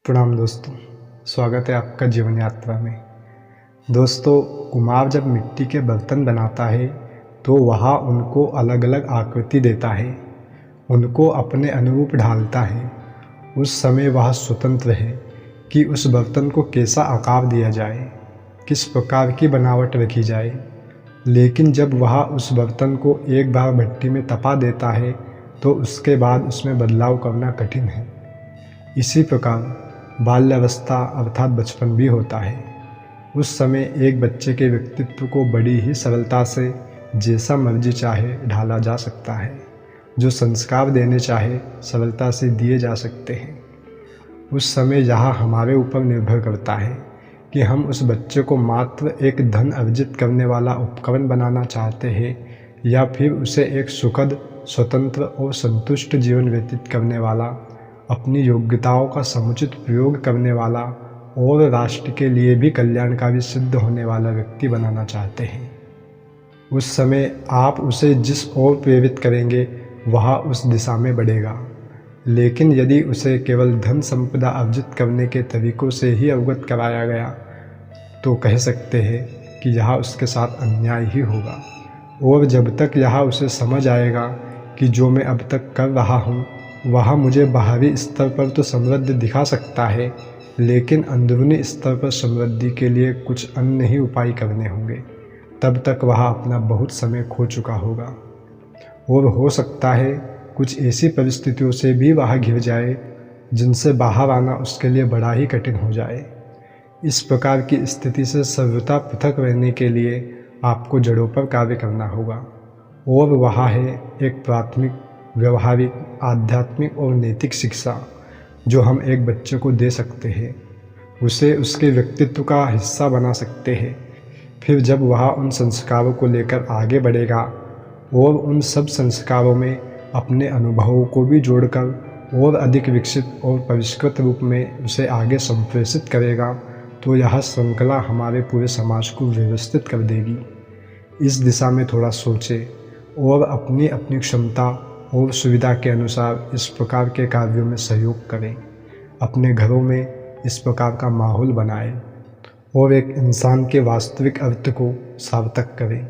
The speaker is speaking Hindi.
प्रणाम दोस्तों, स्वागत है आपका जीवन यात्रा में। दोस्तों, कुम्हार जब मिट्टी के बर्तन बनाता है तो वह उनको अलग अलग आकृति देता है, उनको अपने अनुरूप ढालता है। उस समय वह स्वतंत्र है कि उस बर्तन को कैसा आकार दिया जाए, किस प्रकार की बनावट रखी जाए। लेकिन जब वह उस बर्तन को एक बार भट्टी में तपा देता है तो उसके बाद उसमें बदलाव करना कठिन है। इसी प्रकार बाल्यावस्था अर्थात बचपन भी होता है। उस समय एक बच्चे के व्यक्तित्व को बड़ी ही सरलता से जैसा मर्जी चाहे ढाला जा सकता है। जो संस्कार देने चाहे सरलता से दिए जा सकते हैं। उस समय यह हमारे ऊपर निर्भर करता है कि हम उस बच्चे को मात्र एक धन अर्जित करने वाला उपकरण बनाना चाहते हैं या फिर उसे एक सुखद, स्वतंत्र और संतुष्ट जीवन व्यतीत करने वाला, अपनी योग्यताओं का समुचित प्रयोग करने वाला और राष्ट्र के लिए भी कल्याणकारी सिद्ध होने वाला व्यक्ति बनाना चाहते हैं। उस समय आप उसे जिस ओर प्रेरित करेंगे वह उस दिशा में बढ़ेगा। लेकिन यदि उसे केवल धन संपदा अर्जित करने के तरीकों से ही अवगत कराया गया तो कह सकते हैं कि यह उसके साथ अन्याय ही होगा। और जब तक यह उसे समझ आएगा कि जो मैं अब तक कर रहा हूँ वह मुझे बाहरी स्तर पर तो समृद्धि दिखा सकता है, लेकिन अंदरूनी स्तर पर समृद्धि के लिए कुछ अन्य ही उपाय करने होंगे, तब तक वह अपना बहुत समय खो चुका होगा। और हो सकता है कुछ ऐसी परिस्थितियों से भी वह घिर जाए जिनसे बाहर आना उसके लिए बड़ा ही कठिन हो जाए। इस प्रकार की स्थिति से सर्वथा पृथक रहने के लिए आपको जड़ों पर कार्य करना होगा, और वह है एक प्राथमिक, व्यवहारिक, आध्यात्मिक और नैतिक शिक्षा जो हम एक बच्चे को दे सकते हैं, उसे उसके व्यक्तित्व का हिस्सा बना सकते हैं। फिर जब वह उन संस्कारों को लेकर आगे बढ़ेगा और उन सब संस्कारों में अपने अनुभवों को भी जोड़कर और अधिक विकसित और परिष्कृत रूप में उसे आगे संप्रेषित करेगा, तो यह श्रृंखला हमारे पूरे समाज को व्यवस्थित कर देगी। इस दिशा में थोड़ा सोचें और अपनी अपनी क्षमता और सुविधा के अनुसार इस प्रकार के कार्यों में सहयोग करें। अपने घरों में इस प्रकार का माहौल बनाएं और एक इंसान के वास्तविक अर्थ को सार्थक करें।